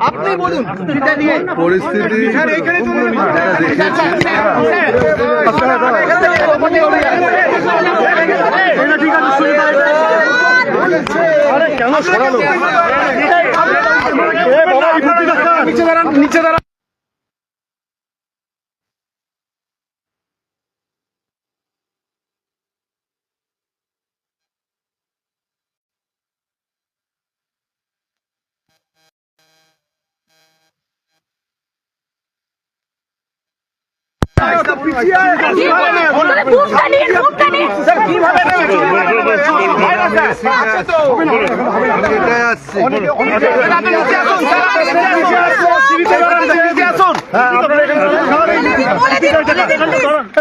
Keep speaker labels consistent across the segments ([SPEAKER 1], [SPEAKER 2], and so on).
[SPEAKER 1] আপনি বলুন পরিস্থিতি কেন সরালো নিচে দাঁড়ান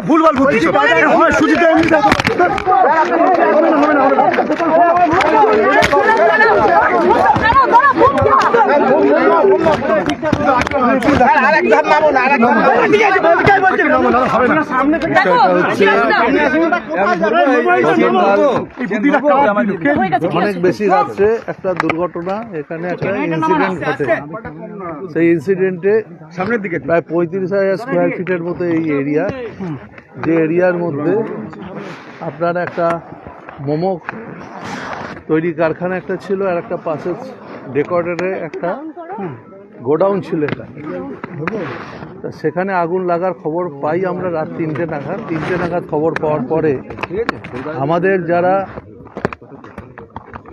[SPEAKER 1] ভুলভাল সুচিতা অনেক বেশি রাত্রে একটা দুর্ঘটনা এখানে একটা ইনসিডেন্ট ঘটে সেই ইনসিডেন্টে সামনের দিকে প্রায় 35,000 স্কোয়ার ফিটের মতো এই এরিয়া যে এরিয়ার মধ্যে আপনার একটা মোমো তৈরি কারখানা একটা ছিল আর একটা পাশে ডেকোরেটরের একটা গোডাউন ছিল এটা সেখানে আগুন লাগার খবর পাই আমরা রাত 3টে নাগাদ খবর পাওয়ার পরে আমাদের যারা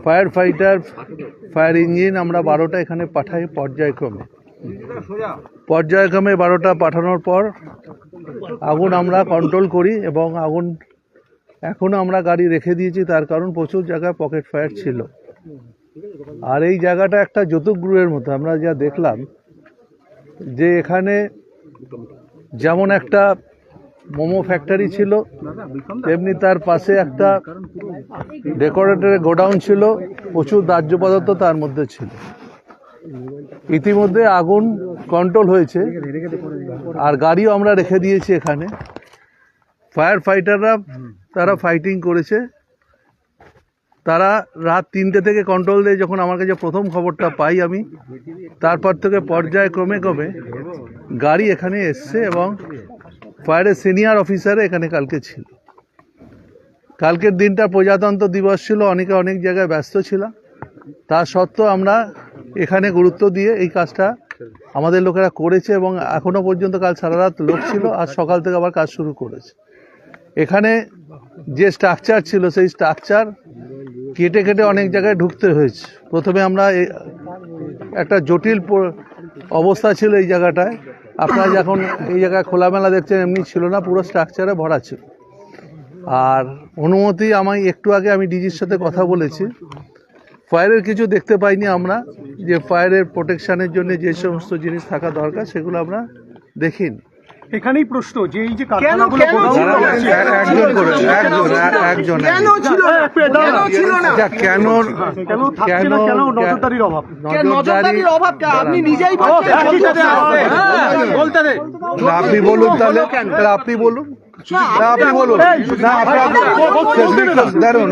[SPEAKER 1] ফায়ার ফাইটার ফায়ার ইঞ্জিন আমরা 12টা এখানে পাঠাই পর্যায়ক্রমে 12টা পাঠানোর পর আগুন আমরা কন্ট্রোল করি এবং আগুন এখনও আমরা গাড়ি রেখে দিয়েছি তার কারণ প্রচুর জায়গায় পকেট ফায়ার ছিল আর এই জায়গাটা একটা যৌতুকগৃহের মতো আমরা যা দেখলাম যে এখানে যেমন একটা মোমো ফ্যাক্টরি ছিল তেমনি তার পাশে একটা ডেকোরেটরের গোডাউন ছিল প্রচুর দাহ্য পদার্থ তার মধ্যে ছিল ইতিমধ্যে আগুন কন্ট্রোল হয়েছে আর গাড়িও আমরা রেখে দিয়েছি এখানে ফায়ার ফাইটাররা তারা ফাইটিং করেছে তারা রাত 3টে থেকে কন্ট্রোল দিয়ে যখন আমার কাছে প্রথম খবরটা পাই আমি তারপর থেকে পর্যায়ক্রমে গাড়ি এখানে এসছে এবং ফায়ারের সিনিয়র অফিসারে এখানে কালকে ছিল কালকের দিনটা প্রজাতন্ত্র দিবস ছিল অনেকে অনেক জায়গায় ব্যস্ত ছিলাম তা সত্ত্বেও আমরা এখানে গুরুত্ব দিয়ে এই কাজটা আমাদের লোকেরা করেছে এবং এখনও পর্যন্ত কাল সারা রাত লোক ছিল আজ সকাল থেকে আবার কাজ শুরু করেছে এখানে যে স্ট্রাকচার ছিল সেই স্ট্রাকচার কেটে অনেক জায়গায় ঢুকতে হয়েছে প্রথমে আমরা একটা জটিল অবস্থা ছিল এই জায়গাটায় আপনারা যখন এই জায়গায় খোলামেলা দেখছেন এমনি ছিল না পুরো স্ট্রাকচারে ভরা ছিল আর অনুমতি একটু আগে আমি ডিজির সাথে কথা বলেছি ফায়ারের কিছু দেখতে পাইনি আমরা যে ফায়ারের প্রোটেকশনের জন্য যে সমস্ত জিনিস থাকা দরকার সেগুলো আমরা দেখিনি
[SPEAKER 2] এখানেই প্রশ্ন যে এই যে
[SPEAKER 1] আপনি বলুন তাহলে আপনি বলুন আপনি বলুন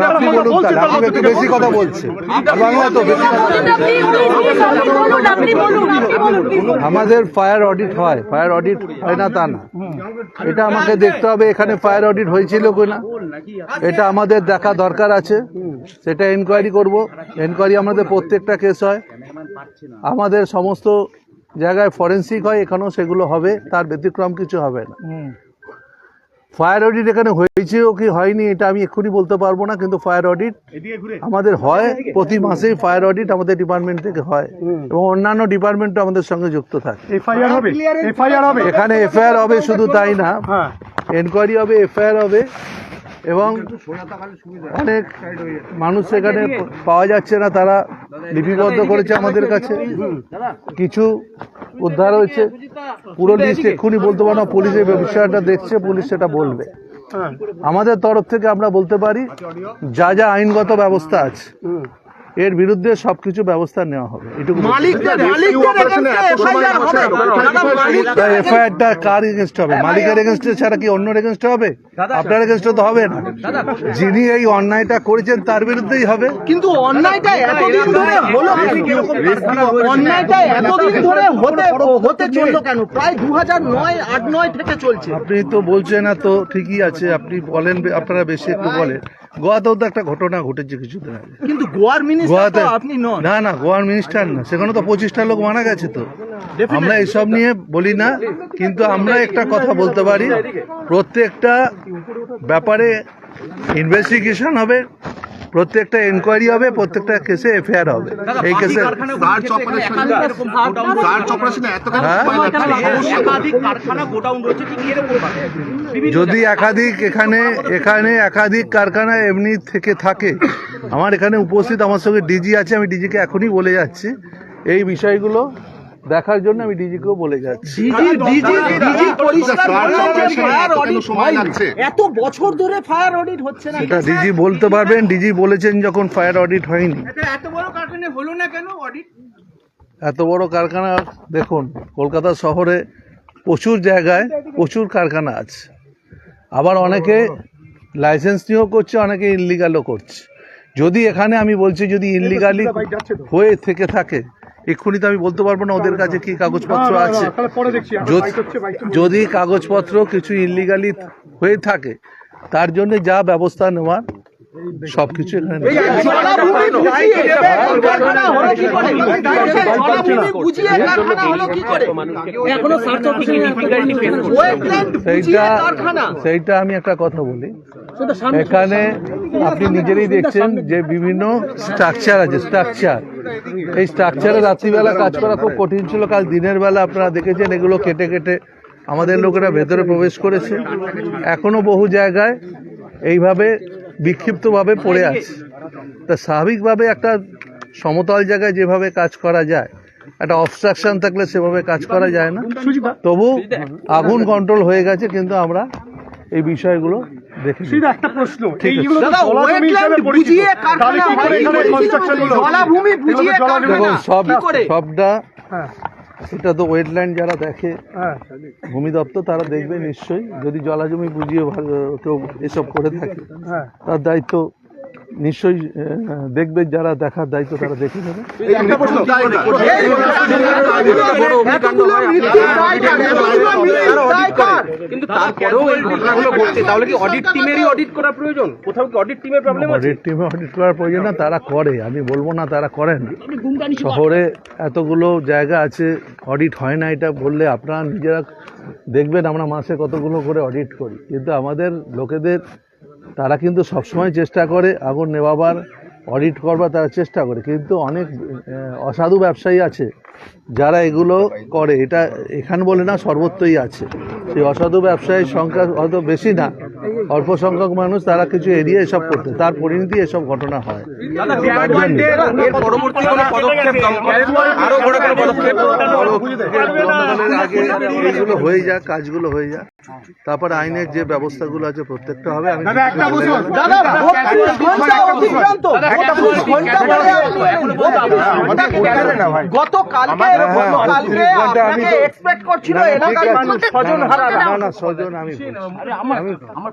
[SPEAKER 1] আপনি বলুন তাহলে আপনি একটু বেশি কথা বলছেন বাংলা তো বেশি আমাদের ফায়ার অডিট হয় ফায়ার অডিট হয় না তা না এটা আমাকে দেখতে হবে এখানে ফায়ার অডিট হয়েছিল কিনা এটা আমাদের দেখা দরকার আছে সেটা এনকোয়ারি করব এনকোয়ারি আমাদের প্রত্যেকটা কেস হয় আমাদের সমস্ত জায়গায় ফরেন্সিক হয় এখানেও সেগুলো হবে তার ব্যতিক্রম কিছু হবে না ফায়ার অডিট এখানে হয়েছে কি হয়নি এটা আমি এক্ষুনি বলতে পারবো না কিন্তু ফায়ার অডিট আমাদের হয় প্রতি মাসেই ফায়ার অডিট আমাদের ডিপার্টমেন্ট থেকে হয় এবং অন্যান্য ডিপার্টমেন্টও আমাদের সঙ্গে যুক্ত থাকে এখানে এফআইআর হবে শুধু তাই না এনকোয়ারি হবে এফআইআর হবে এবং অনেক মানুষ এখানে পাওয়া যাচ্ছে না তারা লিপিবদ্ধ করেছে আমাদের কাছে কিছু উদ্ধার হয়েছে পুরো লিস্ট এক্ষুনি বলতে পারবো না পুলিশের বিষয়টা দেখছে পুলিশ সেটা বলবে আমাদের তরফ থেকে আমরা বলতে পারি যা যা আইনগত ব্যবস্থা আছে এর বিরুদ্ধে সবকিছু ব্যবস্থা নেওয়া হবে। এটুকু এফআইআরটা কার এগেনস্ট হবে? মালিকের এগেনস্টে ছাড়া কি অন্য এগেনস্ট হবে? আপনার এগেনস্টে তো হবে না। যিনি এই অন্যায়টা করেছেন তার বিরুদ্ধেই হবে।
[SPEAKER 3] কিন্তু অন্যায়টা এতদিন ধরে হলো, অন্যায়টা এতদিন ধরে হতে চললো কেন? প্রায় 2009-8-9 থেকে চলছে।
[SPEAKER 1] আপনি তো বলছেন না তো, ঠিকই আছে, আপনি বলেন, আপনারা বেশি একটু বলেন। গোয়াতেও তো একটা ঘটনা ঘটেছে কিছুদিন আগে।
[SPEAKER 3] কিন্তু গোয়ার মিনিস্টার তো আপনি নন।
[SPEAKER 1] না, গোয়ার মিনিস্টার না, সেখানে তো 25টা লোক মারা গেছে। তো আমরা এইসব নিয়ে বলি না, কিন্তু আমরা একটা কথা বলতে পারি, প্রত্যেকটা ব্যাপারে ইনভেস্টিগেশন হবে, প্রত্যেকটা এনকোয়ারি হবে, প্রত্যেকটা কেসে এফআইআর হবে। এই কেসে যদি একাধিক এখানে একাধিক কারখানা এমনি থেকে থাকে, আমার এখানে উপস্থিত আমার সঙ্গে ডিজি আছে, আমি ডিজিকে এখনই বলে যাচ্ছি এই বিষয়গুলো দেখার জন্য, আমি ডিজিকেও বলে যাচ্ছি।
[SPEAKER 3] এত বছর ধরে ফায়ার অডিট হচ্ছে না,
[SPEAKER 1] এটা ডিজি বলতে পারবেন। ডিজি বলেছেন যখন ফায়ার অডিট হয়নি।
[SPEAKER 3] এত বড় কারখানা হলো না কেন অডিট?
[SPEAKER 1] এত বড় কারখানা, দেখুন কলকাতা শহরে প্রচুর জায়গায় প্রচুর কারখানা আছে, আবার অনেকে লাইসেন্স নিয়েও করছে, অনেকে ইললিগালও করছে। যদি এখানে আমি বলছি যদি ইললিগালি হয়ে থেকে থাকে, এক্ষুনি তো আমি বলতে পারবো না ওদের কাছে কি কাগজপত্র আছে। যদি কাগজপত্র কিছু ইললিগালি হয়ে থাকে, তার জন্য যা ব্যবস্থা নেওয়ার সবকিছু এখানে সেইটা আমি একটা কথা বলি, এখানে আপনি নিজেরই দেখছেন যে বিভিন্ন স্ট্রাকচার আছে। এই স্ট্রাকচারে রাত্রিবেলা কাজ করা খুব কঠিন ছিল। কাল দিনের বেলা আপনারা দেখেছেন এগুলো কেটে কেটে আমাদের লোকেরা ভেতরে প্রবেশ করেছে। এখনো বহু জায়গায় এইভাবে বিক্ষিপ্তভাবে পড়ে আছে। তা স্বাভাবিকভাবে একটা সমতল জায়গায় যেভাবে কাজ করা যায়, একটা অবস্ট্রাকশন থাকলে সেভাবে কাজ করা যায় না। তবু আগুন কন্ট্রোল হয়ে গেছে, কিন্তু আমরা এই বিষয়গুলো দেখি।
[SPEAKER 2] একটা প্রশ্ন,
[SPEAKER 1] সবটা এটা তো ওয়েটল্যান্ড যারা দেখে, ভূমি দপ্তর, তারা দেখবে নিশ্চয়ই। যদি জলাজমি বুঝিয়ে কেউ এসব করে থাকে, তার দায়িত্ব নিশ্চয়ই দেখবে, যারা দেখার দায়িত্ব তারা দেখে নেবে।
[SPEAKER 3] কিন্তু তারপরেও এই ঘটনাগুলো ঘটছে, তাহলে কি অডিট টিমেরই অডিট করা প্রয়োজন? কোথাও কি অডিট টিমের প্রবলেম আছে?
[SPEAKER 1] অডিট টিমে অডিট করার প্রয়োজন না, তারা করে, আমি বলবো না তারা করেন। শহরে এতগুলো জায়গা আছে, অডিট হয় না এটা বললে আপনারা নিজেরা দেখবেন আমরা মাসে কতগুলো করে অডিট করি। কিন্তু আমাদের লোকেদের, তারা কিন্তু সবসময় চেষ্টা করে আগুন নেভাবার, অডিট করবার তারা চেষ্টা করে। কিন্তু অনেক অসাধু ব্যবসায়ী আছে যারা এগুলো করে। এটা এখানে বলে না, সর্বত্রই আছে। সেই অসাধু ব্যবসায়ীর সংখ্যা হয়তো বেশি না, অল্প সংখ্যক মানুষ, তারা কিছু এড়িয়ে এসব করতে, তার পরিণতি এসব ঘটনা হয়। আগে এইগুলো হয়ে যাক, কাজগুলো হয়ে যাক, তারপর আইনের যে ব্যবস্থাগুলো আছে প্রত্যেকটা হবে। আমি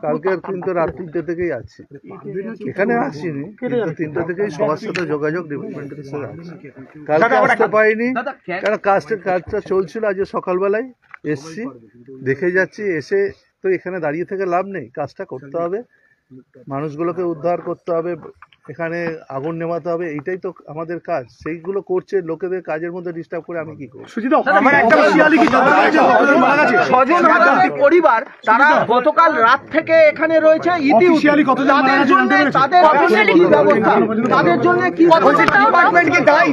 [SPEAKER 1] কালকে কিন্তু রাত 3টে থেকেই আছি এখানে, আসিনি, কিন্তু 3টে থেকেই সবার সাথে যোগাযোগ ডিপার্টমেন্টের সাথে আছে। কালকে আসতে পারিনি কারণ কাজটা চলছিল। আজ সকালবেলায় এসছি, দেখে যাচ্ছি। এসে তো এখানে দাঁড়িয়ে থেকে লাভ নেই, কাজটা করতে হবে, মানুষগুলোকে উদ্ধার করতে হবে, এখানে আগুন নেভাতে হবে, এইটাই তো আমাদের কাজ। সেইগুলো করছে, লোকেদের কাজের মধ্যে ডিস্টার্ব করে আমি কি করব?
[SPEAKER 3] পরিবার তারা গতকাল রাত থেকে এখানে রয়েছে, তাদের জন্য কি ডিপার্টমেন্ট কি দায়ী?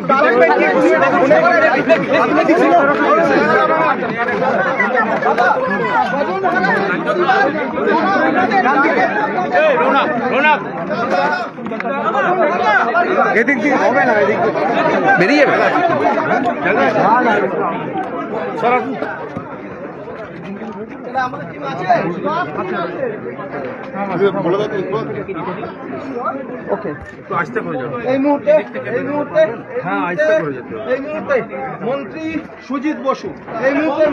[SPEAKER 2] এদিক দিয়ে হবে না, এদিক
[SPEAKER 3] বেরিয়ে যাবে। আমাদের টিম আছে ওকে এই মুহূর্তে মন্ত্রী সুজিত বসু এই মুহূর্তে